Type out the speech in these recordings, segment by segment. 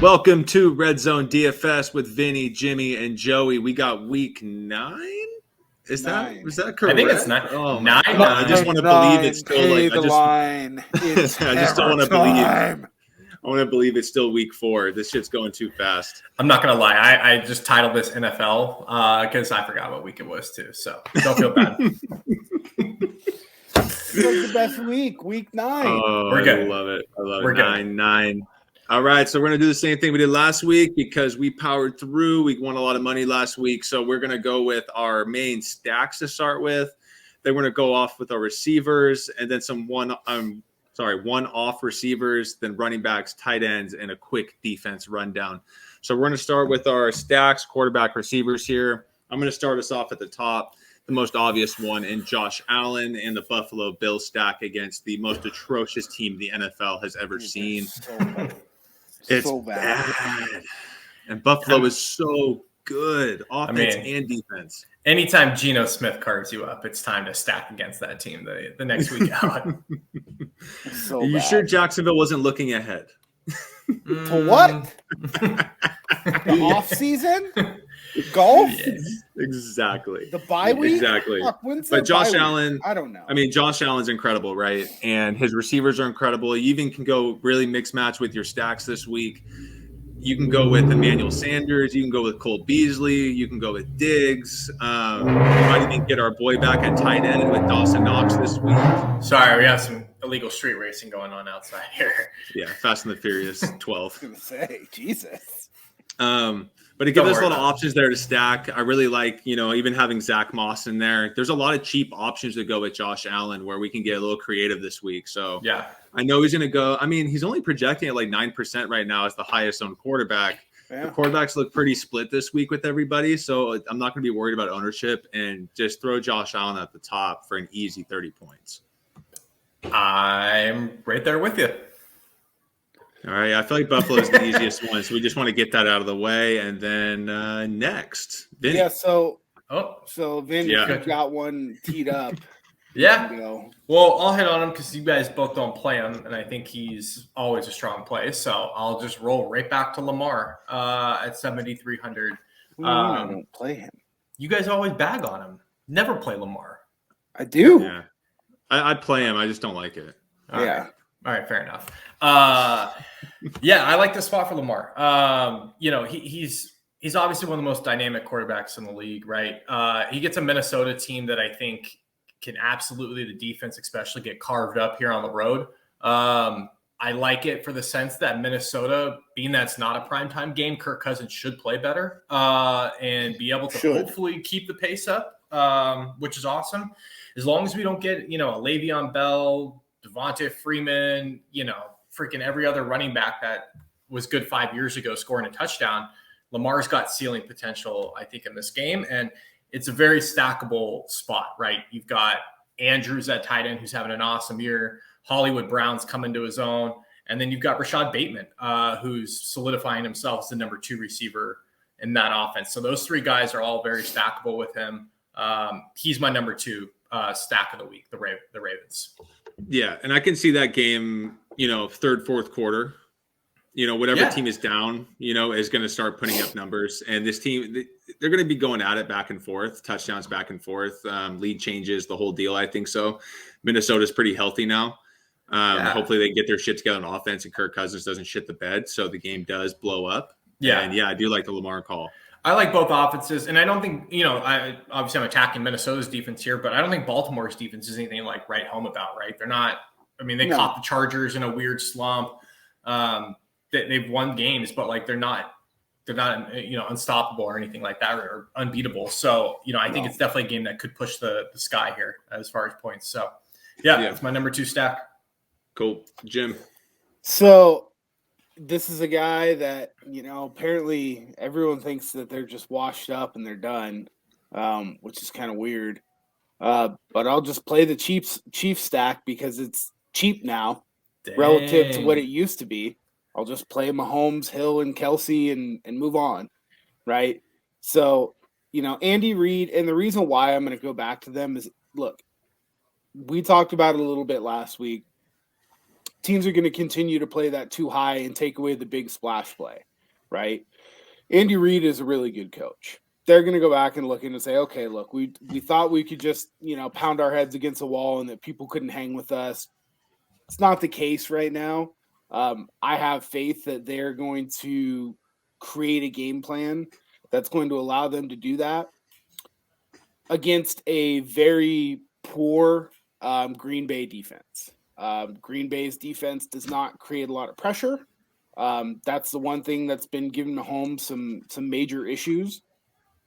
Welcome to Red Zone DFS with Vinnie, Jimmy, and Joey. We got week 9. Was that correct? I think it's 9. Oh my God! I just want to believe it's still like line. I just don't want to believe. I want to believe it's still week 4. This shit's going too fast. I'm not gonna lie. I just titled this NFL because I forgot what week it was too. So don't feel bad. This was the best week 9. Oh, We're good. I love it. We're good. good. 9. All right, so we're going to do the same thing we did last week because we powered through. We won a lot of money last week, so we're going to go with our main stacks to start with. Then we're going to go off with our receivers and then some one-off receivers, then running backs, tight ends, and a quick defense rundown. So we're going to start with our stacks, quarterback, receivers here. I'm going to start us off at the top. The most obvious one in Josh Allen and the Buffalo Bills stack against the most atrocious team the NFL has ever seen. It's so bad. And Buffalo is so good, offense and defense. Anytime Geno Smith carves you up, it's time to stack against that team the next week out. Are you sure Jacksonville wasn't looking ahead? To what? The off season? Golf? Yes, exactly. The bye week? Exactly. But Josh Allen, I don't know. I mean, Josh Allen's incredible, right? And his receivers are incredible. You even can go really mix match with your stacks this week. You can go with Emmanuel Sanders. You can go with Cole Beasley. You can go with Diggs. You might even get our boy back at tight end with Dawson Knox this week. Sorry, we have some illegal street racing going on outside here. Yeah, Fast and the Furious 12. I was going to say, Jesus. But it gives us a lot of options there to stack. I really like, even having Zack Moss in there. There's a lot of cheap options to go with Josh Allen where we can get a little creative this week. So yeah, I know he's going to go. I mean, he's only projecting at like 9% right now as the highest owned quarterback. Yeah. The quarterbacks look pretty split this week with everybody. So I'm not going to be worried about ownership and just throw Josh Allen at the top for an easy 30 points. I'm right there with you. All right, I feel like Buffalo is the easiest one, so we just want to get that out of the way, and then next, Vinnie. Yeah. So Vinnie, you got one teed up. Yeah. Well, I'll hit on him because you guys both don't play him, and I think he's always a strong play. So I'll just roll right back to Lamar at 7,300. I don't play him. You guys always bag on him. Never play Lamar. I do. Yeah, I play him. I just don't like it. All right, fair enough. Yeah, I like this spot for Lamar. He's obviously one of the most dynamic quarterbacks in the league, right? He gets a Minnesota team that I think can absolutely, the defense especially, get carved up here on the road. I like it for the sense that Minnesota, being that's not a primetime game, Kirk Cousins should play better and be able to hopefully keep the pace up, which is awesome. As long as we don't get, a Le'Veon Bell, Devontae Freeman, freaking every other running back that was good 5 years ago scoring a touchdown. Lamar's got ceiling potential, I think, in this game. And it's a very stackable spot, right? You've got Andrews at tight end who's having an awesome year. Hollywood Brown's coming to his own. And then you've got Rashad Bateman, who's solidifying himself as the number 2 receiver in that offense. So those 3 guys are all very stackable with him. He's my number 2 stack of the week, the Ravens. Yeah, and I can see that game, third, fourth quarter, whatever team is down, is going to start putting up numbers. And this team, they're going to be going at it back and forth, touchdowns back and forth, lead changes, the whole deal. I think so. Minnesota's pretty healthy now. Hopefully they get their shit together on offense and Kirk Cousins doesn't shit the bed. So the game does blow up. Yeah. And I do like the Lamar call. I like both offenses, and I don't think, I'm attacking Minnesota's defense here, but I don't think Baltimore's defense is anything like write home about, right? They're not, they caught the Chargers in a weird slump. They've won games, but they're not, unstoppable or anything like that or unbeatable. So, I think it's definitely a game that could push the sky here as far as points. So, it's my number 2 stack. Cool. Jim. So, this is a guy that, apparently everyone thinks that they're just washed up and they're done, which is kind of weird. But I'll just play the Chiefs stack because it's cheap now relative to what it used to be. I'll just play Mahomes, Hill, and Kelsey and move on, right? So, Andy Reid, and the reason why I'm going to go back to them is, look, we talked about it a little bit last week. Teams are going to continue to play that too high and take away the big splash play. right? Andy Reid is a really good coach. They're going to go back and look and say, okay, look, we thought we could just, pound our heads against a wall and that people couldn't hang with us. It's not the case right now. I have faith that they're going to create a game plan that's going to allow them to do that against a very poor Green Bay defense. Green Bay's defense does not create a lot of pressure. That's the one thing that's been giving Mahomes some major issues.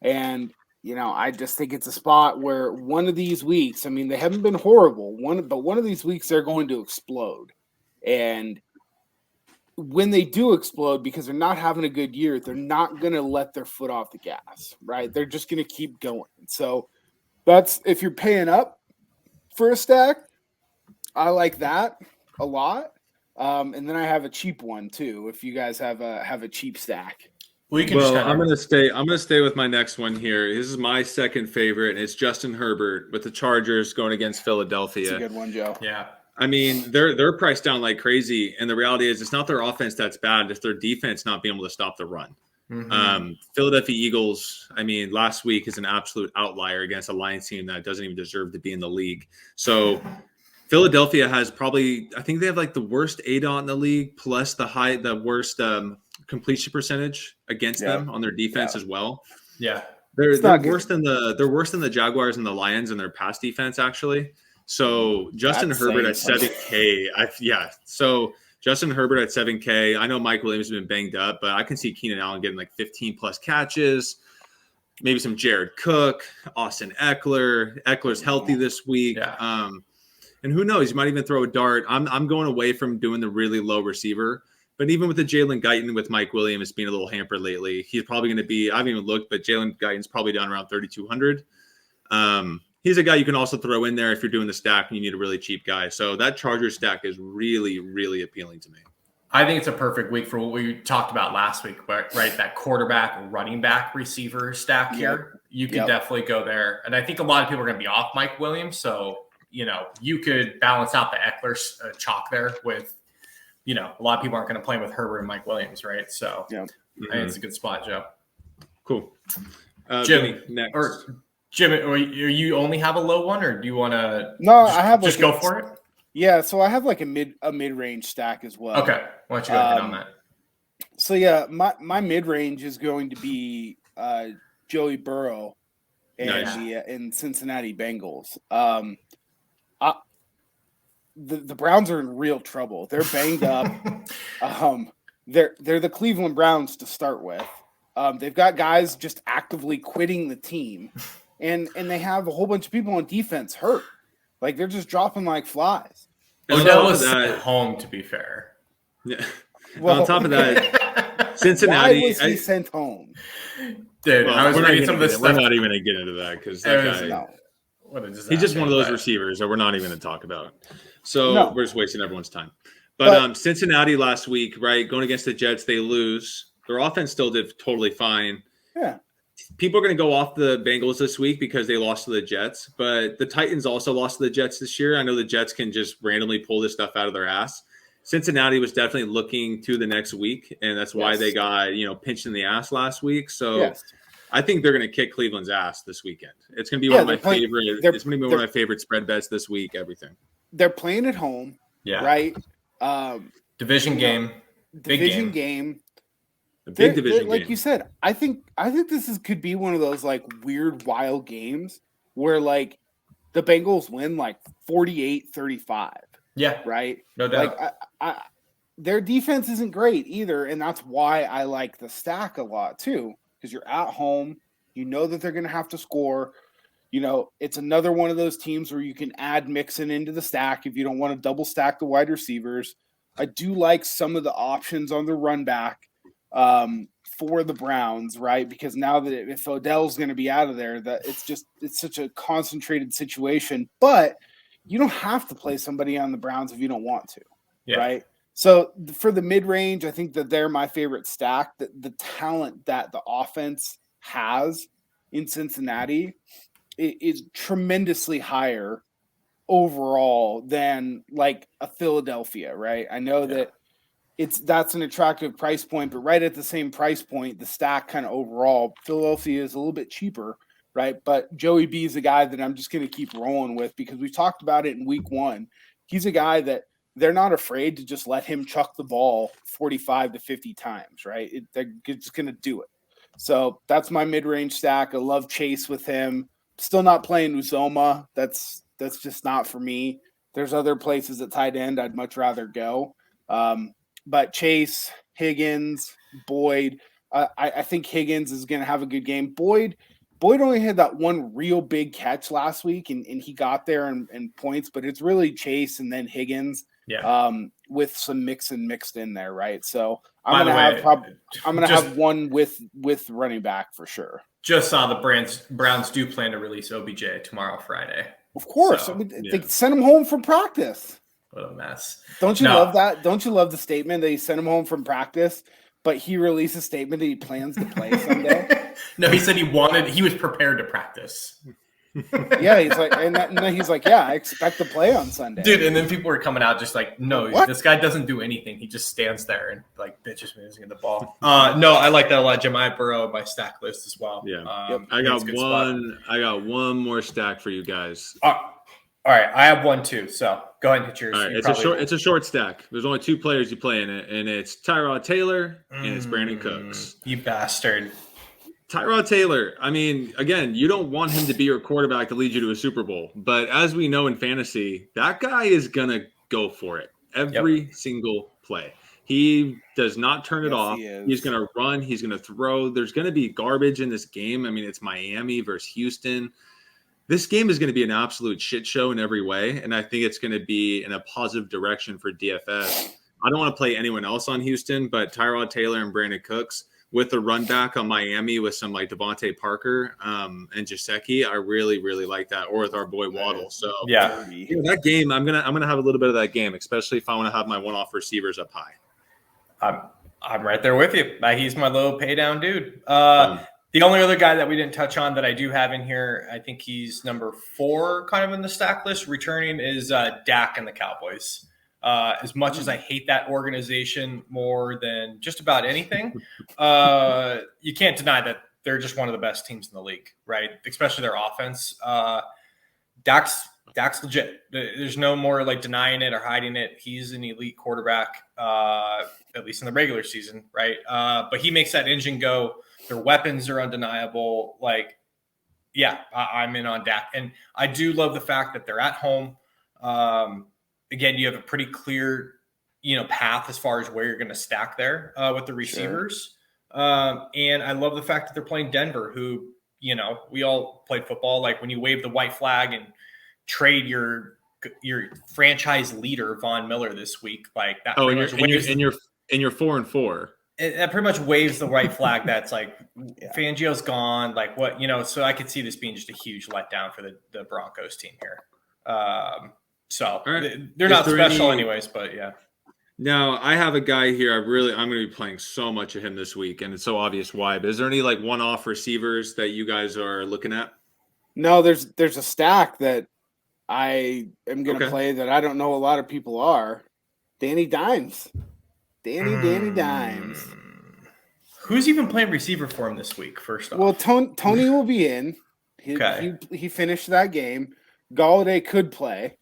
And, I just think it's a spot where one of these weeks, they haven't been horrible, but one of these weeks they're going to explode. And when they do explode, because they're not having a good year, they're not going to let their foot off the gas, right? They're just going to keep going. So that's, if you're paying up for a stack, I like that a lot. And then I have a cheap one too. If you guys have a cheap stack. I'm gonna stay with my next one here. This is my second favorite, and it's Justin Herbert with the Chargers going against Philadelphia. That's a good one, Joe. Yeah. They're priced down like crazy, and the reality is it's not their offense that's bad; it's their defense not being able to stop the run. Mm-hmm. Philadelphia Eagles, last week is an absolute outlier against a Lions team that doesn't even deserve to be in the league. So Philadelphia has probably, I think they have like the worst ADOT in the league, plus the worst completion percentage against them on their defense as well. Yeah. They're worse than the Jaguars and the Lions in their pass defense, actually. So Justin Herbert at 7K. So Justin Herbert at 7K. I know Mike Williams has been banged up, but I can see Keenan Allen getting like 15 plus catches. Maybe some Jared Cook, Austin Eckler. Eckler's healthy this week. Yeah. And who knows? You might even throw a dart. I'm going away from doing the really low receiver. But even with the Jalen Guyton with Mike Williams being a little hampered lately, he's probably going to be, I haven't even looked, but Jalen Guyton's probably down around 3,200. He's a guy you can also throw in there if you're doing the stack and you need a really cheap guy. So that Chargers stack is really, really appealing to me. I think it's a perfect week for what we talked about last week, right? That quarterback, running back, receiver stack here. You could definitely go there. And I think a lot of people are going to be off Mike Williams. So, you could balance out the Eckler chalk there with, a lot of people aren't going to play with Herbert andIke Williams, right? So I think it's a good spot, Joe. Cool. Jimmy, Vinnie, next. Jimmy, or you only have a low one, or do you want to? No, I have just go for it. Yeah, so I have like a mid-range stack as well. Okay, why don't you go ahead on that? So yeah, my mid-range is going to be Joey Burrow and in Cincinnati Bengals. The Browns are in real trouble. They're banged up. They're the Cleveland Browns to start with. They've got guys just actively quitting the team, and they have a whole bunch of people on defense hurt. Like they're just dropping like flies. Odell was at home, to be fair. Yeah. Well, on top of that, Cincinnati. Why was he sent home? Dude, I was reading some of this stuff. We're not even going to get into that because that guy. He's just one of those receivers that we're not even going to talk about. So we're just wasting everyone's time. But Cincinnati last week, right, going against the Jets, they lose. Their offense still did totally fine. Yeah. People are going to go off the Bengals this week because they lost to the Jets. But the Titans also lost to the Jets this year. I know the Jets can just randomly pull this stuff out of their ass. Cincinnati was definitely looking to the next week, and that's why they got, pinched in the ass last week. So I think they're going to kick Cleveland's ass this weekend. It's going to be one of my favorite. It's going to be one of my favorite spread bets this week. Everything. They're playing at home, right? Division game, division game. A big division like game. You said, I think this could be one of those like weird, wild games where like the Bengals win like 48-35. Yeah, right. No doubt. Like their defense isn't great either, and that's why I like the stack a lot too. Because you're at home, you know that they're going to have to score. It's another one of those teams where you can add Mixon into the stack if you don't want to double stack the wide receivers. I do like some of the options on the run back for the Browns, right? Because now that if Odell's going to be out of there, that it's such a concentrated situation. But you don't have to play somebody on the Browns if you don't want to, right? So for the mid-range, I think that they're my favorite stack. The talent that the offense has in Cincinnati is tremendously higher overall than like a Philadelphia, right? I know that that's an attractive price point, but right at the same price point, the stack kind of overall, Philadelphia is a little bit cheaper, right? But Joey B is a guy that I'm just going to keep rolling with because we talked about it in week 1. He's a guy that they're not afraid to just let him chuck the ball 45 to 50 times, right? They're just going to do it. So that's my mid-range stack. I love Chase with him. Still not playing Uzoma. That's just not for me. There's other places at tight end I'd much rather go. But Chase, Higgins, Boyd, I think Higgins is going to have a good game. Boyd only had that one real big catch last week, and he got there in points, but it's really Chase and then Higgins with some mixed in there, right? So I'm going to have one with running back for sure. Just saw the Browns do plan to release OBJ tomorrow, Friday. Of course. So, they sent him home from practice. What a mess. Don't you love that? Don't you love the statement that he sent him home from practice, but he released a statement that he plans to play Sunday? No, he said he was prepared to practice. Yeah, he's like, yeah, I expect to play on Sunday. Dude, and then people were coming out just like, no, this guy doesn't do anything. He just stands there and like bitches me using the ball. No, I like that a lot. Jemiah Burrow on my stack list as well. Yeah. I got one more stack for you guys. All right, I have one too. So go ahead and hit yours. All right, it's a short stack. There's only 2 players you play in it, and it's Tyrod Taylor and it's Brandon Cooks. You bastard. Tyrod Taylor, I mean, again, you don't want him to be your quarterback to lead you to a Super Bowl. But as we know in fantasy, that guy is going to go for it every single play. He does not turn it off. He's going to run. He's going to throw. There's going to be garbage in this game. I mean, it's Miami versus Houston. This game is going to be an absolute shit show in every way. And I think it's going to be in a positive direction for DFS. I don't want to play anyone else on Houston, but Tyrod Taylor and Brandon Cooks with the run back on Miami with some like Devontae Parker and Gesicki, I really, really like that. Or with our boy Waddle. So that game, I'm gonna have a little bit of that game, especially if I want to have my one-off receivers up high. I'm right there with you. He's my little pay down dude. The only other guy that we didn't touch on that I do have in here, I think he's number 4 kind of in the stack list returning, is Dak and the Cowboys. As much as I hate that organization more than just about anything, you can't deny that they're just one of the best teams in the league, right? Especially their offense. Dak's legit. There's no more like denying it or hiding it. He's an elite quarterback, at least in the regular season, right? But he makes that engine go. Their weapons are undeniable. Like, I'm in on Dak. And I do love the fact that they're at home. Again, you have a pretty clear, path as far as where you're going to stack there with the receivers. Sure. And I love the fact that they're playing Denver, who, we all played football. Like when you wave the white flag and trade your franchise leader, Von Miller, this week, like that. Oh, and you're 4-4. That pretty much waves the white flag. That's like Fangio's gone. Like what, so I could see this being just a huge letdown for the Broncos team here. So they're not special anyways, but yeah. Now I have a guy here. I'm going to be playing so much of him this week, and it's so obvious why. But is there any like one-off receivers that you guys are looking at? No, there's a stack that I am going to play that I don't know a lot of people are. Danny Dimes. Danny Dimes. Who's even playing receiver for him this week? First off, well, Tony will be in. He finished that game. Galladay could play.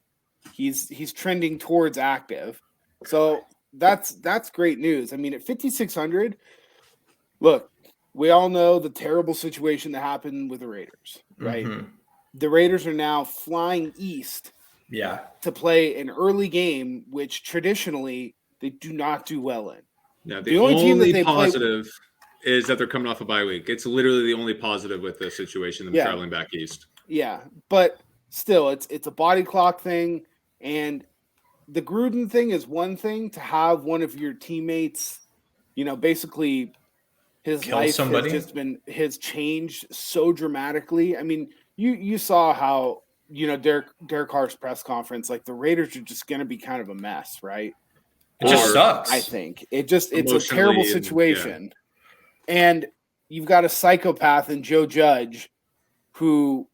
He's trending towards active, so that's great news. I mean, at 5,600, look, we all know the terrible situation that happened with the Raiders, right? Mm-hmm. The Raiders are now flying east, to play an early game, which traditionally they do not do well in. Yeah, the only team that they positive is that they're coming off a bye week. It's literally the only positive with the situation of traveling back east. Yeah, but still, it's a body clock thing, and the Gruden thing is one thing. To have one of your teammates, basically his kill life somebody has changed so dramatically. I mean, you saw how Derek Carr's press conference, like the Raiders are just going to be kind of a mess, right? It just sucks. I think it's a terrible situation, and you've got a psychopath in Joe Judge, who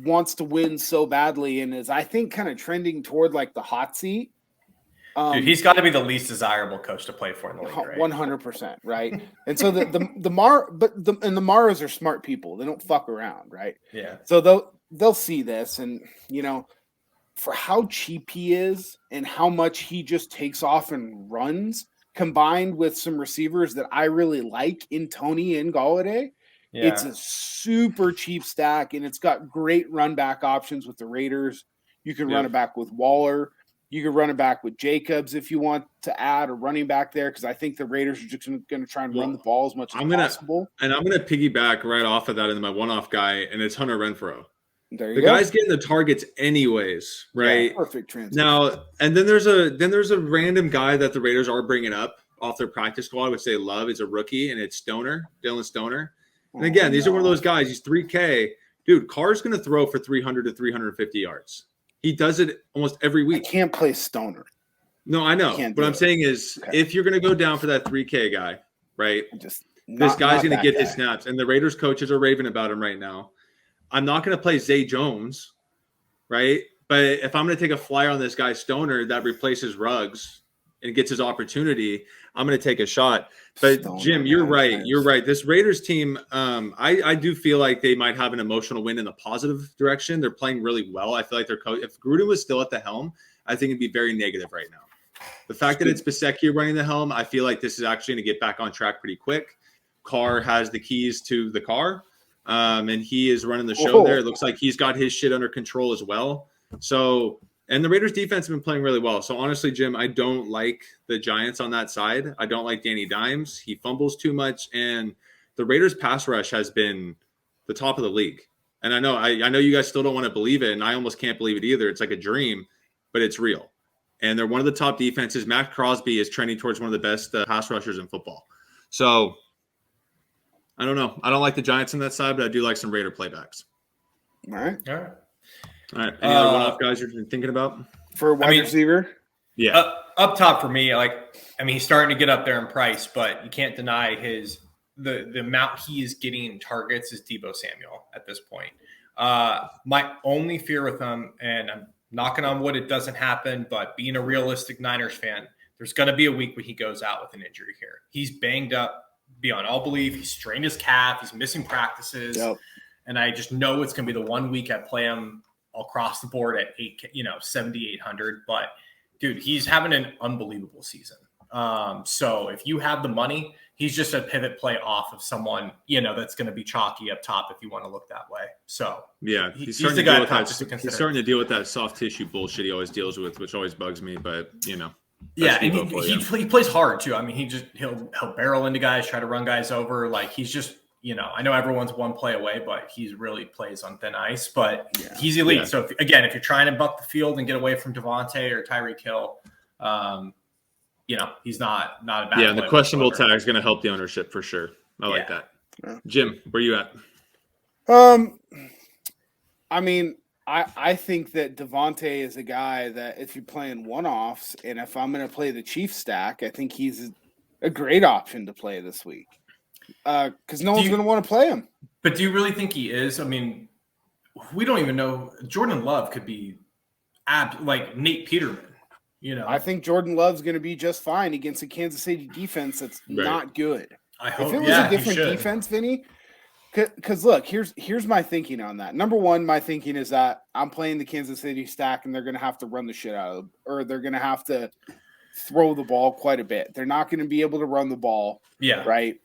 wants to win so badly and is, I think, kind of trending toward like the hot seat. Dude, he's got to be the least desirable coach to play for in the league, right? 100%, right? And so the Maras are smart people. They don't fuck around, right? Yeah. So they'll see this, and for how cheap he is and how much he just takes off and runs, combined with some receivers that I really like in Tony and Golladay, it's a super cheap stack, and it's got great run back options with the Raiders. You can run it back with Waller. You can run it back with Jacobs if you want to add a running back there, because I think the Raiders are just going to try and run the ball as much as possible. And I'm going to piggyback right off of that into my one-off guy, and it's Hunter Renfrow. There you the go. guy's getting the targets anyways, right? Yeah, perfect transition. Now, and then there's a random guy that the Raiders are bringing up off their practice squad, which they love. It's a rookie, and it's Dylan Stoner. And again, these are one of those guys. He's 3K. Dude, Carr's going to throw for 300 to 350 yards. He does it almost every week. I can't play Stoner. No, I know. What I'm saying is, if you're going to go down for that 3K guy, right, this guy's going to get his snaps. And the Raiders coaches are raving about him right now. I'm not going to play Zay Jones, right? But if I'm going to take a flyer on this guy Stoner that replaces Ruggs and gets his opportunity, I'm going to take a shot. But Stoner, Jim, you're right. You're right. This Raiders team, I do feel like they might have an emotional win in the positive direction. They're playing really well. I feel like if Gruden was still at the helm, I think it'd be very negative right now. The fact that it's Bisecki running the helm, I feel like this is actually going to get back on track pretty quick. Carr has the keys to the car, and he is running the show there. It looks like he's got his shit under control as well. So, and the Raiders defense have been playing really well. So honestly, Jim, I don't like the Giants on that side. I don't like Danny Dimes. He fumbles too much, and the Raiders pass rush has been the top of the league. And I know you guys still don't want to believe it, and I almost can't believe it either. It's like a dream, but it's real. And they're one of the top defenses. Matt Crosby is trending towards one of the best pass rushers in football. So I don't know. I don't like the Giants on that side, but I do like some Raider playbacks. All right. Any other one-off guys you're thinking about? For a wide receiver? Yeah. Up top for me, he's starting to get up there in price, but you can't deny the amount he is getting in targets is Debo Samuel at this point. My only fear with him, and I'm knocking on wood it doesn't happen, but being a realistic Niners fan, there's going to be a week when he goes out with an injury here. He's banged up beyond all belief. He's strained his calf. He's missing practices. Yep. And I just know it's going to be the 1 week I play him across the board at 7,800. But dude, he's having an unbelievable season. So if you have the money, he's just a pivot play off of someone, that's going to be chalky up top if you want to look that way. So yeah, he's starting to deal with that soft tissue bullshit he always deals with, which always bugs me. But yeah, and he plays hard too. I mean, he'll barrel into guys, try to run guys over. Like he's just. I know everyone's one play away, but he really plays on thin ice. But he's elite. Yeah. So if you're trying to buck the field and get away from Devontae or Tyreek Hill, he's not a bad. Yeah, and the questionable tag is going to help the ownership for sure. I like that. Yeah. Jim, where you at? I think that Devontae is a guy that if you're playing one-offs, and if I'm going to play the Chiefs stack, I think he's a great option to play this week. Because no one's going to want to play him. But do you really think he is? I mean, we don't even know. Jordan Love could be like Nate Peterman. I think Jordan Love's going to be just fine against a Kansas City defense that's not good. I hope. If it was a different defense, Vinny, because look, here's my thinking on that. Number one, my thinking is that I'm playing the Kansas City stack, and they're going to have to run the shit out of, or they're going to have to throw the ball quite a bit. They're not going to be able to run the ball. Yeah. Right.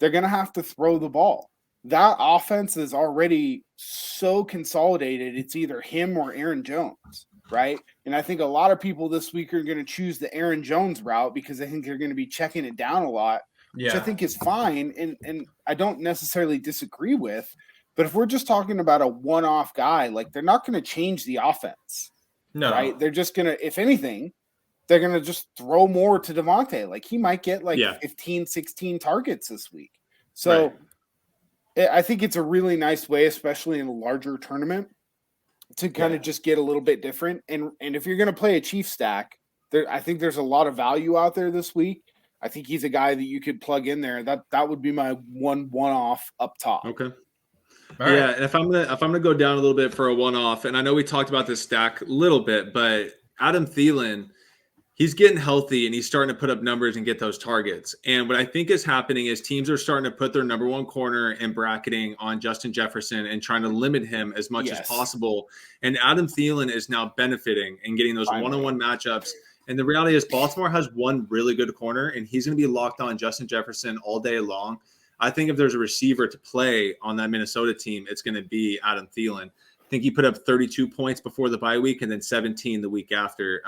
They're going to have to throw the ball. That offense is already so consolidated. It's either him or Aaron Jones, right? And I think a lot of people this week are going to choose the Aaron Jones route because I think they're going to be checking it down a lot, which I think is fine. And I don't necessarily disagree with. But if we're just talking about a one-off guy, they're not going to change the offense. No. Right? They're just going to, if anything, they're going to just throw more to Devontae. He might get 15, 16 targets this week. So I think it's a really nice way, especially in a larger tournament, to kind of just get a little bit different. And if you're going to play a Chiefs stack, I think there's a lot of value out there this week. I think he's a guy that you could plug in there. That would be my one-off up top. Okay. Yeah, and if I'm gonna go down a little bit for a one-off, and I know we talked about this stack a little bit, but Adam Thielen, he's getting healthy and he's starting to put up numbers and get those targets. And what I think is happening is teams are starting to put their number one corner and bracketing on Justin Jefferson and trying to limit him as much as possible. And Adam Thielen is now benefiting and getting those one-on-one matchups. And the reality is Baltimore has one really good corner, and he's going to be locked on Justin Jefferson all day long. I think if there's a receiver to play on that Minnesota team, it's going to be Adam Thielen. I think he put up 32 points before the bye week and then 17 the week after.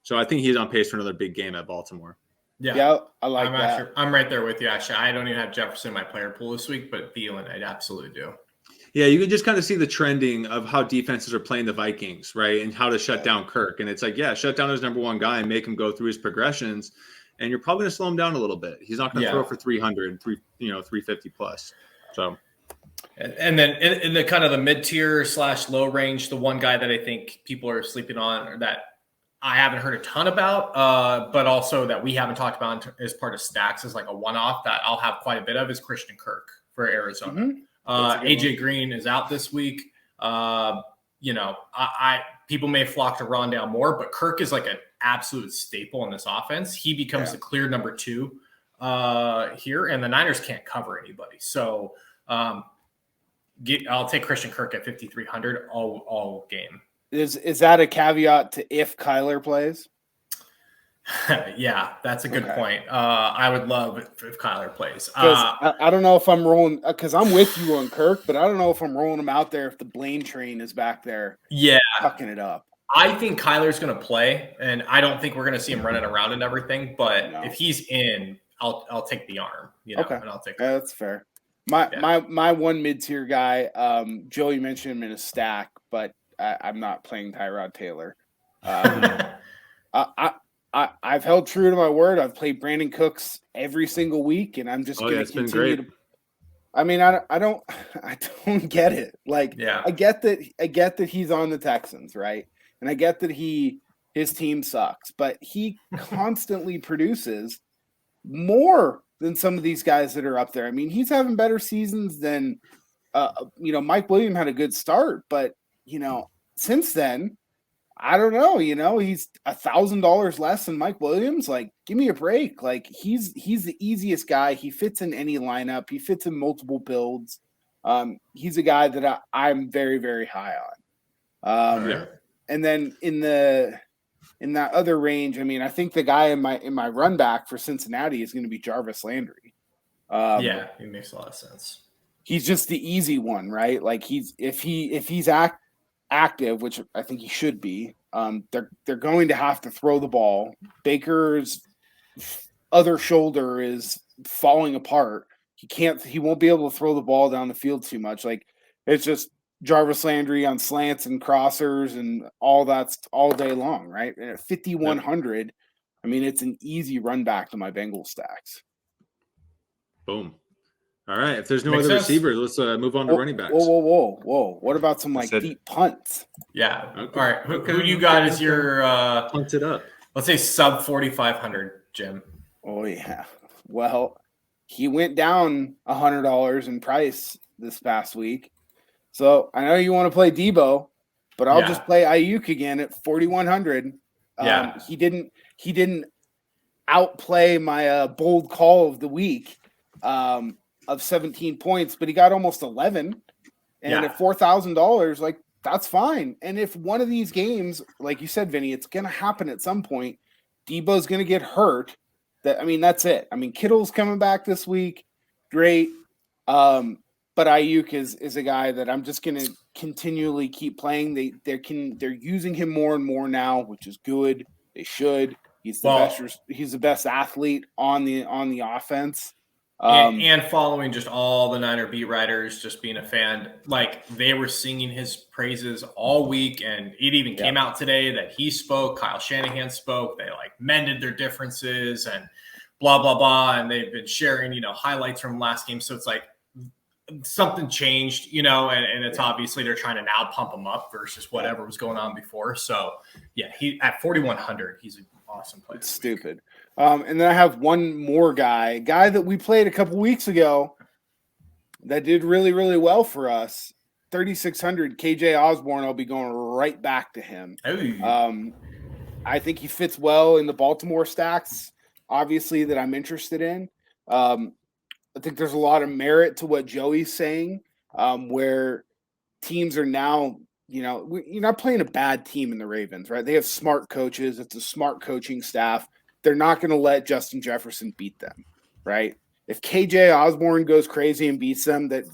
So I think he's on pace for another big game at Baltimore. Yeah, I like that. I'm right there with you, actually. I don't even have Jefferson in my player pool this week, but Thielen, I absolutely do. Yeah, you can just kind of see the trending of how defenses are playing the Vikings, right? And how to shut down Kirk. And it's like, yeah, shut down his number one guy and make him go through his progressions. And you're probably going to slow him down a little bit. He's not going to throw for 300, 350 plus. So, and then in the kind of the mid-tier / low range, the one guy that I think people are sleeping on, or that I haven't heard a ton about, but also that we haven't talked about as part of stacks as like a one-off that I'll have quite a bit of, is Christian Kirk for Arizona. Mm-hmm. AJ Green is out this week. People may flock to Rondale Moore, but Kirk is like an absolute staple in this offense. He becomes the clear number 2 here, and the Niners can't cover anybody. So I'll take Christian Kirk at 5,300 all game. Is that a caveat to if Kyler plays? Yeah, that's a good point. I would love if Kyler plays. I don't know if I'm rolling, because I'm with you on Kirk, but I don't know if I'm rolling him out there if the Blaine train is back there. Yeah, fucking it up. I think Kyler's going to play, and I don't think we're going to see him running around and everything. But if he's in, I'll take the arm. And I'll take. That's fair. My one mid-tier guy, Joe, you mentioned him in a stack, but I'm not playing Tyrod Taylor. I've held true to my word. I've played Brandon Cooks every single week, and I'm just going to continue to. I mean, I don't get it. Like, I get that he's on the Texans, right? And I get that his team sucks, but he constantly produces more than some of these guys that are up there. I mean, he's having better seasons than, Mike Williams had a good start, but since then, I don't know. He's $1,000 less than Mike Williams. Like, give me a break. Like, he's the easiest guy. He fits in any lineup. He fits in multiple builds. He's a guy that I'm very, very high on. And then in that other range, I mean, I think the guy in my run back for Cincinnati is going to be Jarvis Landry. He makes a lot of sense. He's just the easy one, right? Like, if he's active, which I think he should be, they're going to have to throw the ball. Baker's other shoulder is falling apart. He won't be able to throw the ball down the field too much. Like, it's just Jarvis Landry on slants and crossers and all that's all day long, right? And at 5,100, I mean, it's an easy run back to my Bengals stacks. Boom. All right. If there's no other receivers, let's move on to running backs. Whoa. What about some deep punts? Yeah. Okay. All right. Who you got as your punt it up? Let's say sub 4,500, Jim. Oh yeah. Well, he went down $100 in price this past week. So I know you want to play Debo, but I'll just play Ayuk again at 4,100. He didn't outplay my bold call of the week of 17 points, but he got almost 11. And at $4,000, like, that's fine. And if one of these games, like you said, Vinny, it's going to happen at some point, Debo's going to get hurt. That's it. I mean, Kittle's coming back this week. Great. But Ayuk is a guy that I'm just going to continually keep playing. They're using him more and more now, which is good. They should. He's the best athlete on the offense. And following just all the Niner beat writers, just being a fan, like, they were singing his praises all week, and it even came out today that he spoke. Kyle Shanahan spoke. They mended their differences and blah blah blah, and they've been sharing highlights from last game. So it's like something changed, and it's obviously they're trying to now pump him up versus whatever was going on before. So he at 4,100, he's an awesome player. It's stupid. And then I have one more guy that we played a couple weeks ago that did really, really well for us. 3,600, KJ Osborne. I'll be going right back to him. I think he fits well in the Baltimore stacks, obviously, that I'm interested in. I think there's a lot of merit to what Joey's saying, where teams are now, you're not playing a bad team in the Ravens, right? They have smart coaches. It's a smart coaching staff. They're not going to let Justin Jefferson beat them, right? If KJ Osborne goes crazy and beats them, that,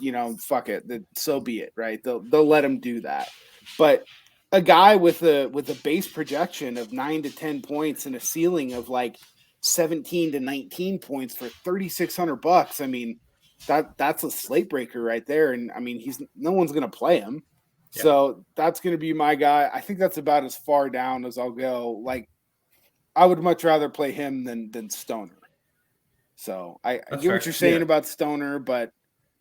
fuck it, that so be it, right? They'll let him do that. But a guy with a base projection of 9 to 10 points and a ceiling of like 17 to 19 points for $3,600. I mean, that's a slate breaker right there. And I mean, no one's going to play him. Yeah. So that's going to be my guy. I think that's about as far down as I'll go. Like, I would much rather play him than Stoner. So I get what you're saying about Stoner, but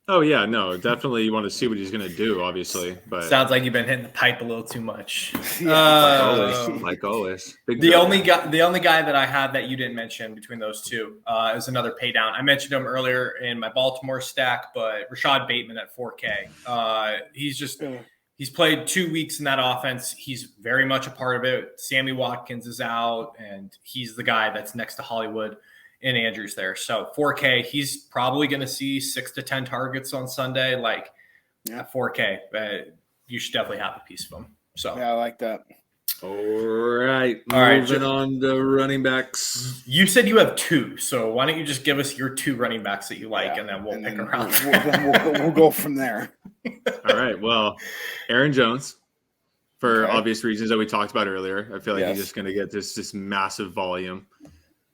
oh yeah, no, definitely you want to see what he's going to do, obviously. But sounds like you've been hitting the pipe a little too much. Like always. The only guy that I had that you didn't mention between those two is another pay down. I mentioned him earlier in my Baltimore stack, but Rashad Bateman at 4K. He's played 2 weeks in that offense. He's very much a part of it. Sammy Watkins is out, and he's the guy that's next to Hollywood and Andrews there. So 4K, he's probably going to see 6 to 10 targets on Sunday. Like, yeah, 4K, you should definitely have a piece of him. So yeah, I like that. All right. Moving on to running backs. You said you have 2, so why don't you just give us your 2 running backs that you like, and then we'll pick around. We'll go from there. All right. Well, Aaron Jones, for obvious reasons that we talked about earlier. I feel like he's just going to get this massive volume.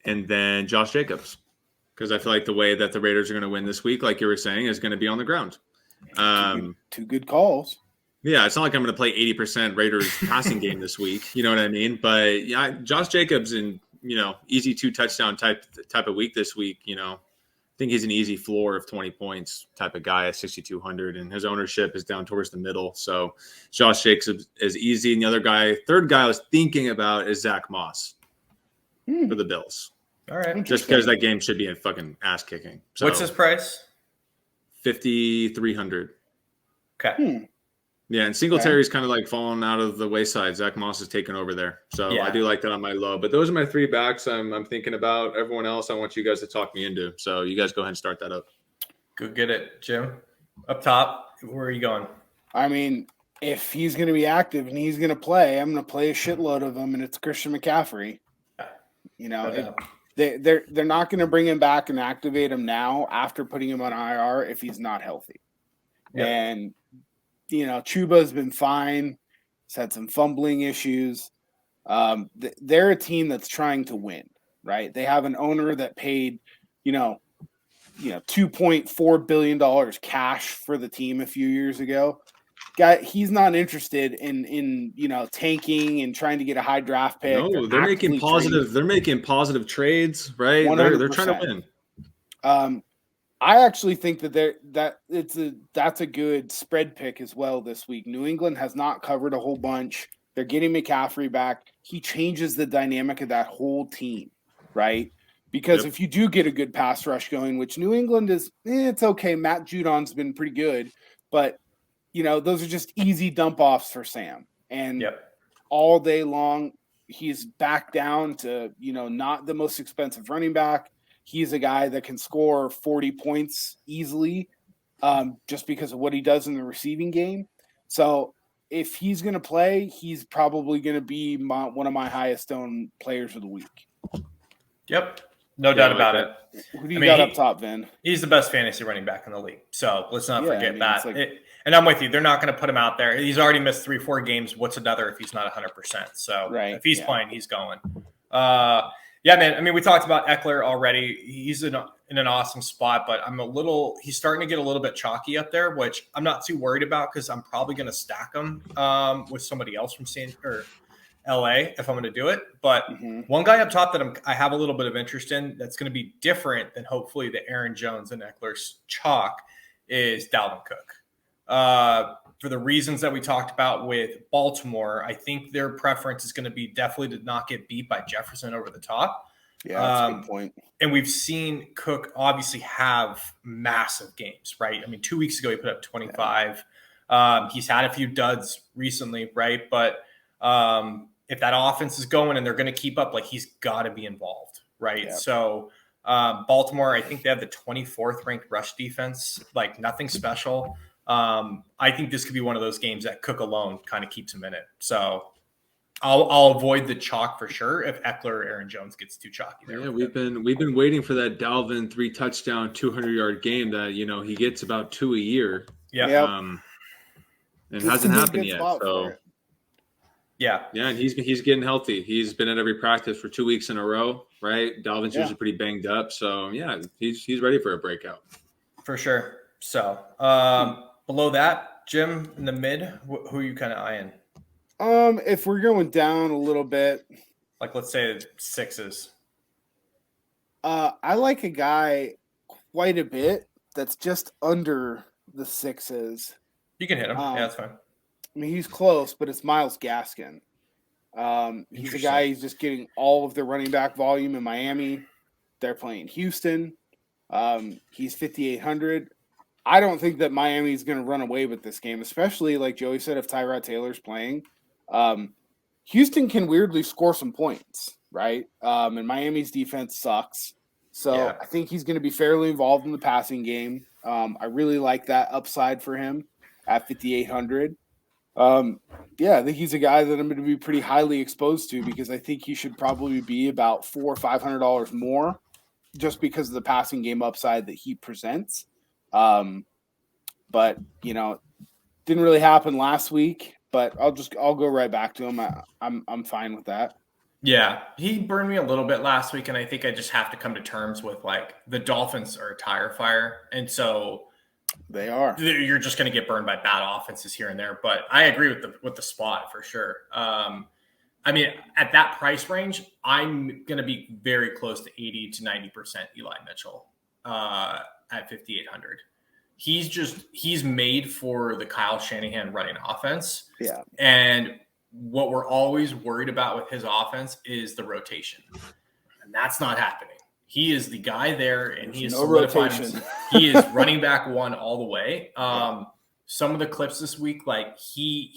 And then Josh Jacobs, because I feel like the way that the Raiders are going to win this week, like you were saying, is going to be on the ground. Two good calls. Yeah, it's not like I'm going to play 80% Raiders passing game this week. You know what I mean? But yeah, Josh Jacobs in, easy 2 touchdown type of week this week, I think he's an easy floor of 20 points type of guy at 6,200, and his ownership is down towards the middle. So Josh Jacobs is easy. And the other guy, third guy I was thinking about is Zack Moss for the Bills. All right. Just because that game should be in fucking ass kicking. So, what's his price? 5,300. Okay. Yeah, and Singletary's kind of like falling out of the wayside. Zack Moss is taking over there. So I do like that on my low. But those are my 3 backs I'm thinking about. Everyone else, I want you guys to talk me into. So you guys go ahead and start that up. Go get it, Jim. Up top, where are you going? I mean, if he's going to be active and he's going to play, I'm going to play a shitload of him, and it's Christian McCaffrey. They're not going to bring him back and activate him now after putting him on IR if he's not healthy. Yep. And Chuba's been fine. He's had some fumbling issues. They're a team that's trying to win, right? They have an owner that paid, $2.4 billion cash for the team a few years ago. He's not interested in tanking and trying to get a high draft pick. No, they're making positive. They're making positive trades, right? They're trying to win. I actually think that's a good spread pick as well this week. New England has not covered a whole bunch. They're getting McCaffrey back. He changes the dynamic of that whole team, right? Because if you do get a good pass rush going, which New England is, it's okay. Matt Judon's been pretty good, but those are just easy dump offs for Sam. And all day long, he's back down to, not the most expensive running back. He's a guy that can score 40 points easily just because of what he does in the receiving game. So if he's going to play, he's probably going to be one of my highest owned players of the week. Yep. No doubt about it. Who do you got up top, Vin? He's the best fantasy running back in the league. So let's not forget that. And I'm with you. They're not going to put him out there. He's already missed 3-4 games. What's another if he's not 100%? So if he's playing, he's going. Yeah, man. I mean, we talked about Eckler already. He's in an awesome spot, but he's starting to get a little bit chalky up there, which I'm not too worried about because I'm probably going to stack him with somebody else from LA if I'm going to do it. But one guy up top that I have a little bit of interest in that's going to be different than hopefully the Aaron Jones and Eckler's chalk is Dalvin Cook. For the reasons that we talked about with Baltimore, I think their preference is going to be definitely to not get beat by Jefferson over the top. Yeah, that's a good point. And we've seen Cook obviously have massive games, right? I mean, 2 weeks ago, he put up 25. He's had a few duds recently, right? But if that offense is going and they're going to keep up, like he's got to be involved, right? Yeah. So Baltimore, I think they have the 24th ranked rush defense, like nothing special. I think this could be one of those games that Cook alone kind of keeps him in it. So I'll avoid the chalk for sure if Eckler or Aaron Jones gets too chalky there. Yeah, we've been waiting for that Dalvin 3-touchdown 200-yard game that he gets about 2 a year. Yeah. It hasn't happened yet. So yeah, and he's getting healthy. He's been at every practice for 2 weeks in a row, right? Dalvin's usually pretty banged up, so yeah, he's ready for a breakout for sure. So below that, Jim, in the mid, who are you kind of eyeing? If we're going down a little bit, like let's say 6s. I like a guy quite a bit that's just under the 6s. You can hit him. Yeah, that's fine. I mean, he's close, but it's Myles Gaskin. He's a guy who's just getting all of the running back volume in Miami. They're playing Houston. He's 5,800. I don't think that Miami is going to run away with this game, especially like Joey said, if Tyrod Taylor's playing. Houston can weirdly score some points, right? And Miami's defense sucks. So I think he's going to be fairly involved in the passing game. I really like that upside for him at 5,800. I think he's a guy that I'm going to be pretty highly exposed to because I think he should probably be about $400 or $500 more just because of the passing game upside that he presents. But didn't really happen last week, but I'll go right back to him. I'm fine with that. Yeah, he burned me a little bit last week, and I think I just have to come to terms with like the Dolphins are a tire fire, and they are. You're just going to get burned by bad offenses here and there. But I agree with the spot for sure. I mean, at that price range, I'm going to be very close to 80 to 90% Eli Mitchell at 5,800. He's made for the Kyle Shanahan running offense. Yeah. And what we're always worried about with his offense is the rotation. And that's not happening. He is the guy there, and he is solidified. He is running back one all the way. Some of the clips this week, like he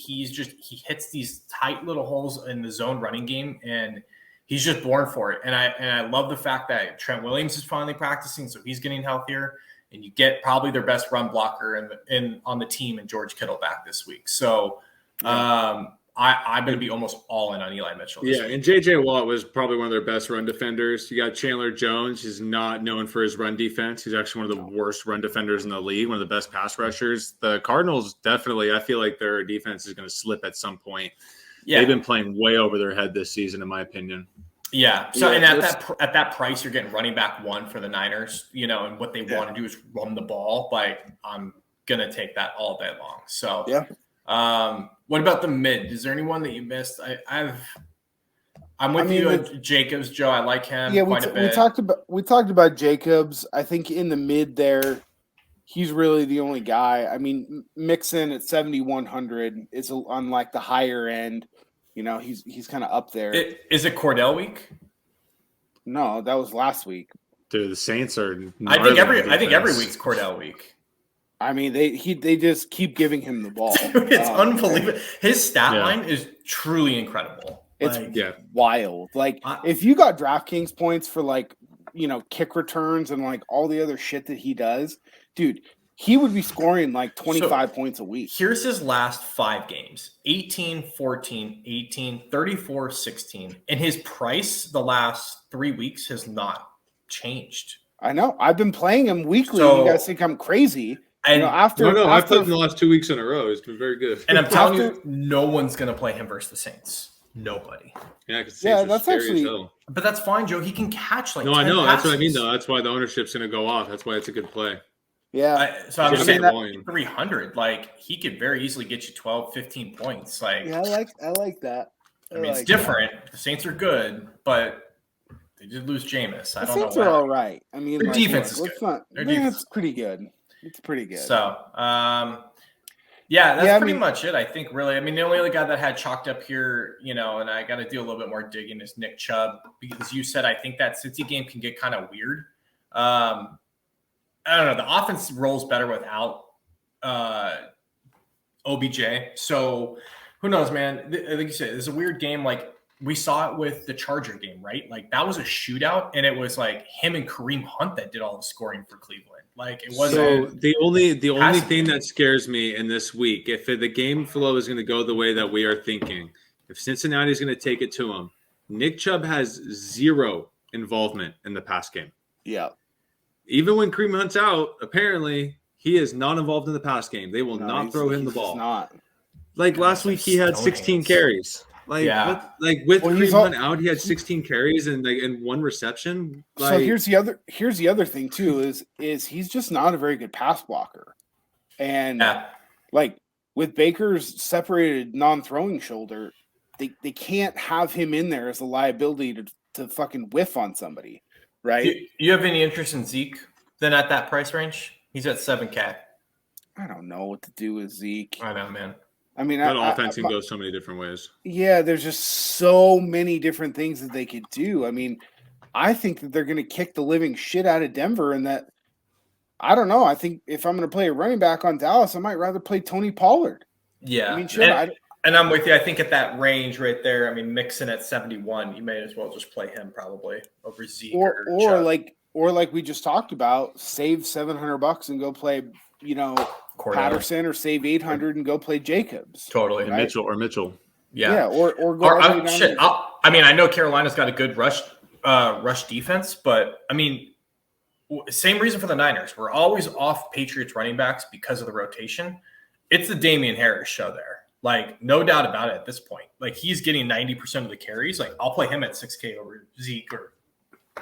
hits these tight little holes in the zone running game, and he's just born for it. And I love the fact that Trent Williams is finally practicing, so he's getting healthier. And you get probably their best run blocker on the team in George Kittle back this week. So I'm going to be almost all in on Eli Mitchell. Yeah, and J.J. Watt was probably one of their best run defenders. You got Chandler Jones. He's not known for his run defense. He's actually one of the worst run defenders in the league, one of the best pass rushers. The Cardinals definitely, I feel like their defense is going to slip at some point. Yeah. They've been playing way over their head this season, in my opinion. Yeah. So, and at that price, you're getting running back one for the Niners, and what they want to do is run the ball. Like, I'm going to take that all day long. So, what about the mid? Is there anyone that you missed? I'm with you at Jacobs, Joe. I like him quite a bit. We talked about Jacobs. I think in the mid there, he's really the only guy. I mean, Mixon at 7,100 is on like the higher end. He's kind of up there. Is it Cordell week? No, that was last week. Dude, the Saints are. I think every week's Cordell week. I mean, they just keep giving him the ball. Dude, it's unbelievable. His stat line is truly incredible. It's wild. Like, if you got DraftKings points for kick returns and like all the other shit that he does, dude, he would be scoring like 25 points a week. Here's his last 5 games: 18, 14, 18, 34, 16. And his price the last 3 weeks has not changed. I know. I've been playing him weekly. You guys think I'm crazy. And I've played him the last 2 weeks in a row. It's been very good. And I'm telling you, no one's going to play him versus the Saints. Nobody. Yeah, because that's actually. But that's fine, Joe. He can catch No, I know. That's what I mean, though. That's why the ownership's going to go off. That's why it's a good play. Yeah. So I'm saying that 300, like he could very easily get you 12, 15 points. Like, yeah, I like that. I mean, it's different. The Saints are good, but they did lose Jameis. I don't know. The Saints are all right. I mean, their defense is good. It's pretty good. It's pretty good. So, that's pretty much it, I think, really. I mean, the only other guy that had chalked up here, and I got to do a little bit more digging is Nick Chubb, because you said I think that Cincy game can get kind of weird. I don't know. The offense rolls better without OBJ. So who knows, man? Like you said, it's a weird game. Like we saw it with the Charger game, right? Like that was a shootout, and it was like him and Kareem Hunt that did all the scoring for Cleveland. Like it wasn't. So the only thing that scares me in this week, if the game flow is going to go the way that we are thinking, if Cincinnati is going to take it to him, Nick Chubb has zero involvement in the pass game. Yeah. Even when Kareem Hunt's out, apparently he is not involved in the pass game. They will not throw him the ball. Not. Like last week, he had 16 carries. Like, with Kareem Hunt out, he had 16 carries and one reception. So here's the other thing too is he's just not a very good pass blocker, and like with Baker's separated non-throwing shoulder, they can't have him in there as a liability to fucking whiff on somebody, right? You have any interest in Zeke then at that price range? He's at 7K. I don't know what to do with Zeke. I know, man. I mean, that offense can go so many different ways. Yeah, there's just so many different things that they could do. I mean, I think that they're going to kick the living shit out of Denver, and that I don't know. I think if I'm going to play a running back on Dallas, I might rather play Tony Pollard. Yeah, I mean, and I'm with you. I think at that range right there, I mean, Mixon at 71, you may as well just play him probably over Zeke or like we just talked about, save $700 and go play, Patterson, or save 800 and go play Jacobs. Totally. Right? Mitchell. Yeah. Or go shit. I mean, I know Carolina's got a good rush defense, but I mean, same reason for the Niners. We're always off Patriots running backs because of the rotation. It's the Damian Harris show there. Like, no doubt about it at this point. Like, he's getting 90% of the carries. Like, I'll play him at 6K over Zeke or.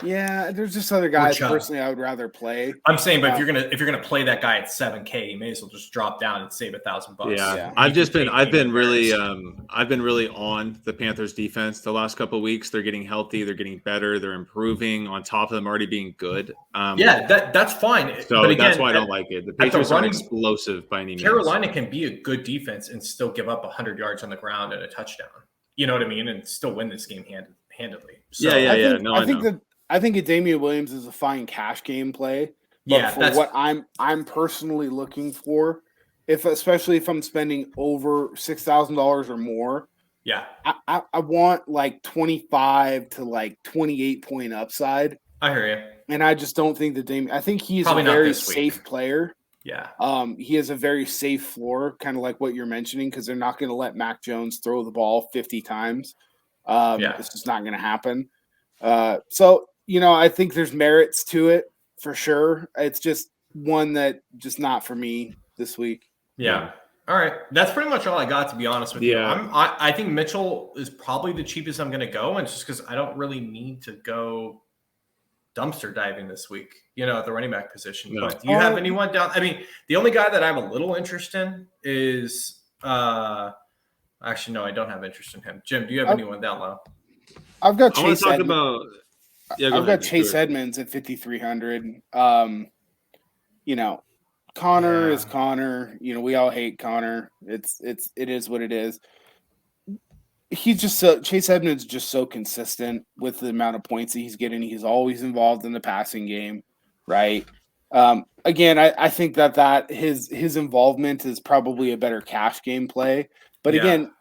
Yeah, there's just other guys personally I would rather play. I'm saying, but if you're gonna play that guy at 7K, you may as well just drop down and save $1,000. Yeah. I've been really on the Panthers defense the last couple of weeks. They're getting healthy, they're getting better, they're improving on top of them already being good. That's fine. So but again, that's why I don't like it. The Patriots aren't explosive by any means. Carolina can be a good defense and still give up 100 yards on the ground and a touchdown. You know what I mean? And still win this game handedly. So, I think Damian Williams is a fine cash game play. But for what I'm personally looking for, especially if I'm spending over $6,000 or more, I want like 25 to like 28 point upside. I hear you. And I just don't think that I think he's a very safe player. Yeah. He has a very safe floor, kind of like what you're mentioning, because they're not going to let Mac Jones throw the ball 50 times. It's just not going to happen. So, I think there's merits to it for sure. It's just one that just not for me this week. Yeah. All right. That's pretty much all I got, to be honest with you. I think Mitchell is probably the cheapest I'm going to go. And it's just because I don't really need to go dumpster diving this week, at the running back position. No. But do you have anyone down? I mean, the only guy that I have a little interest in is actually, no, I don't have interest in him. Jim, do you have anyone down low? I've got Chase Edmonds. I've got Chase Edmonds at 5,300. Connor is Connor. We all hate Connor. It is what it is. He's just Chase Edmonds is just so consistent with the amount of points that he's getting. He's always involved in the passing game, right? Again, I think that his involvement is probably a better cash game play. But again,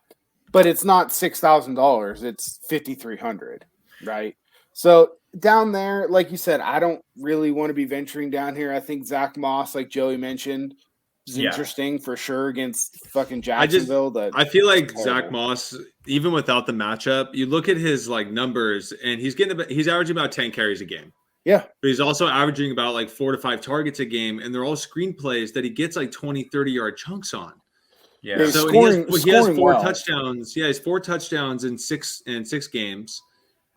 it's not $6,000. It's 5,300, right? So down there, like you said, I don't really want to be venturing down here. I think Zack Moss, like Joey mentioned, is interesting for sure against fucking Jacksonville. I feel like Zack Moss, even without the matchup, you look at his numbers, and he's averaging about 10 carries a game. Yeah. But he's also averaging about 4 to 5 targets a game, and they're all screen plays that he gets 20, 30-yard chunks on. Yeah. So he has 4 touchdowns. Yeah, he has 4 touchdowns in six games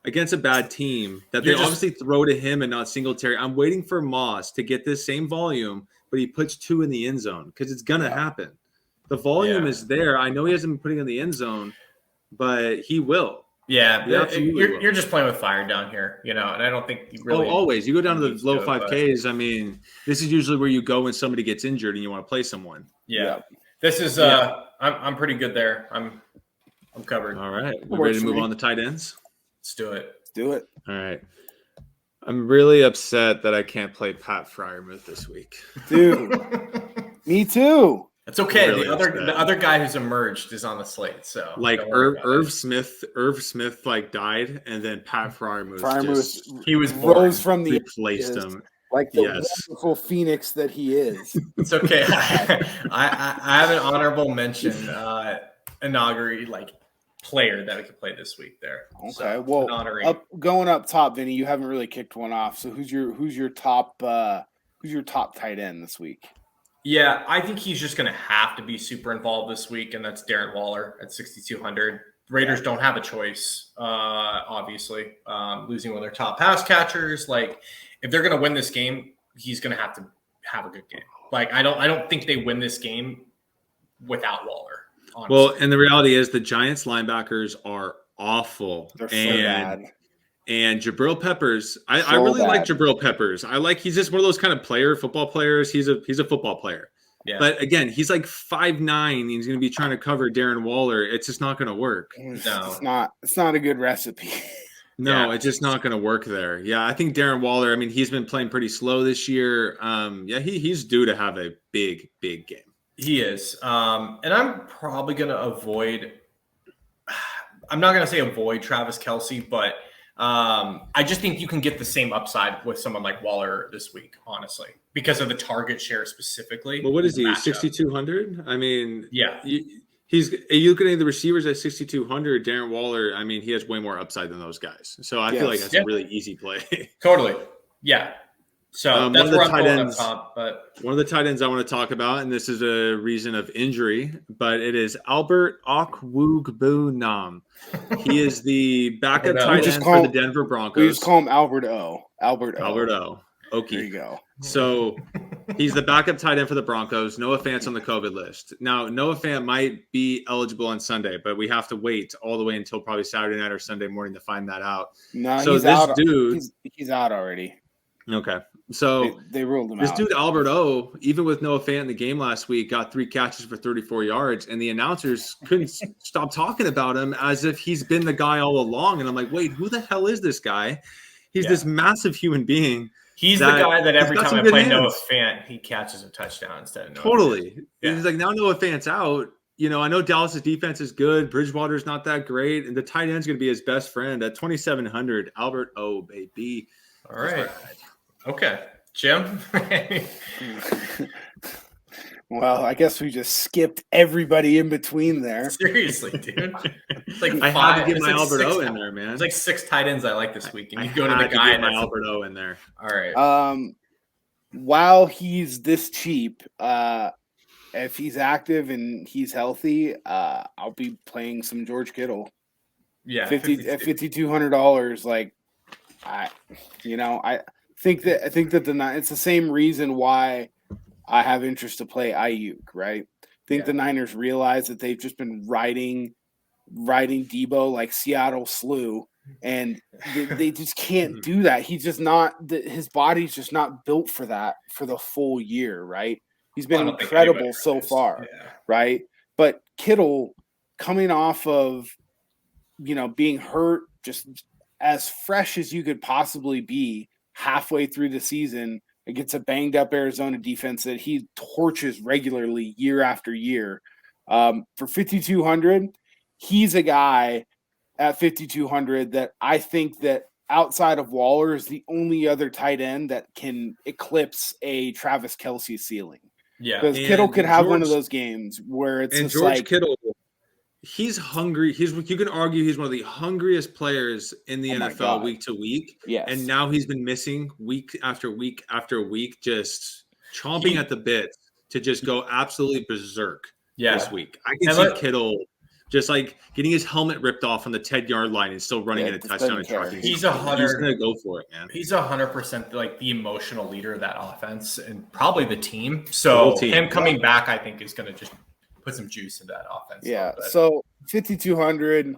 against a bad team that they obviously throw to him and not Singletary. I'm waiting for Moss to get this same volume, but he puts 2 in the end zone because it's going to happen. The volume is there. I know he hasn't been putting in the end zone, but he will. Yeah, you're just playing with fire down here, and I don't think you really. Oh, always. You go down to the low 5Ks. I mean, this is usually where you go when somebody gets injured and you want to play someone. Yeah. This is I'm pretty good there. I'm covered. All right. We're ready to move on to tight ends? Let's do it. All right. I'm really upset that I can't play Pat Freiermuth this week. Dude, me too. It's okay. Really The other guy who's emerged is on the slate. So like Irv Smith like died, and then Pat Fryermuth he was rose from the replaced him. Like the wonderful phoenix that he is. It's okay. I have an honorable mention player that we could play this week there. Okay, so, well, going up top, Vinny, you haven't really kicked one off. So who's your top tight end this week? Yeah, I think he's just going to have to be super involved this week, and that's Darren Waller at 6,200. Raiders don't have a choice, obviously. Losing one of their top pass catchers, like if they're going to win this game, he's going to have a good game. Like I don't think they win this game without Waller. Honestly. Well, and the reality is the Giants linebackers are awful. They're so bad. And Jabril Peppers, I really like Jabril Peppers. He's just one of those kind of football players. He's a football player. Yeah. But again, he's like 5'9". He's going to be trying to cover Darren Waller. It's just not going to work. No, it's not a good recipe. No, it's just not going to work there. Yeah, I think Darren Waller, I mean, he's been playing pretty slow this year. He's due to have a big, big game. He is. And I'm probably going to I'm not going to say avoid Travis Kelce, but I just think you can get the same upside with someone like Waller this week, honestly, because of the target share specifically. Well, what is he, 6,200? I mean, yeah. You looking at the receivers at 6,200, Darren Waller, I mean, he has way more upside than those guys. So I feel like that's a really easy play. Totally. Yeah. So that's where I'm going up top. But one of the tight ends I want to talk about, and this is a reason of injury, but it is Albert Okwuegbunam. He is the backup tight end for the Denver Broncos. We just call him Albert O. Albert O. Okie. There you go. So he's the backup tight end for the Broncos. Noah Fant's on the COVID list. Now, Noah Fant might be eligible on Sunday, but we have to wait all the way until probably Saturday night or Sunday morning to find that out. No, so he's out. He's out already. Okay. So they ruled him out. This dude, Albert O, even with Noah Fant in the game last week, got 3 catches for 34 yards, and the announcers couldn't stop talking about him as if he's been the guy all along. And I'm like, wait, who the hell is this guy? He's this massive human being. He's the guy that every time I play Noah Fant, he catches a touchdown instead of Noah Totally. Fant. Yeah. He's like, now Noah Fant's out. I know Dallas's defense is good. Bridgewater's not that great. And the tight end's going to be his best friend at 2,700. Albert O, baby. All right. Okay. Jim? Well, I guess we just skipped everybody in between there. Seriously, dude. It's like I had to get my Albert O in there, man. It's like 6 tight ends I like this week, and you go to the guy and my Albert O in there. All right. While he's this cheap, if he's active and he's healthy, I'll be playing some George Kittle. Yeah, $5,200. Like, I think that it's the same reason why I have interest to play Ayuk, right? I think the Niners realize that they've just been riding Debo like Seattle slew, and they just can't do that. He's just not his body's just not built for that for the full year, right? He's been incredible so far, right? But Kittle coming off of being hurt, just as fresh as you could possibly be halfway through the season against a banged up Arizona defense that he torches regularly year after year. For 5,200, he's a guy at 5,200 that I think that outside of Waller is the only other tight end that can eclipse a Travis Kelce ceiling. Yeah. Because Kittle could have one of those games where it's just George Kittle, he's hungry. You can argue he's one of the hungriest players in the NFL week to week. Yes. And now he's been missing week after week after week, just chomping at the bit to just go absolutely berserk this week. I can see Kittle just like getting his helmet ripped off on the 10-yard line and still running in a touchdown. He's 100. He's going to go for it, man. He's 100% like the emotional leader of that offense and probably the team. So him coming back, I think, is going to just put some juice in that offense. Yeah. So 5,200.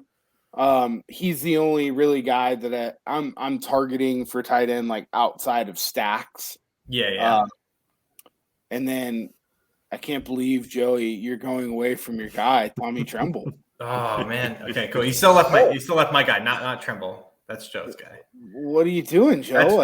He's the only really guy that I'm targeting for tight end, like outside of stacks. Yeah. And then I can't believe, Joey, you're going away from your guy, Tommy Tremble. Oh man. Okay, cool. You still left my guy, not Tremble. That's Joe's guy. What are you doing, Joe?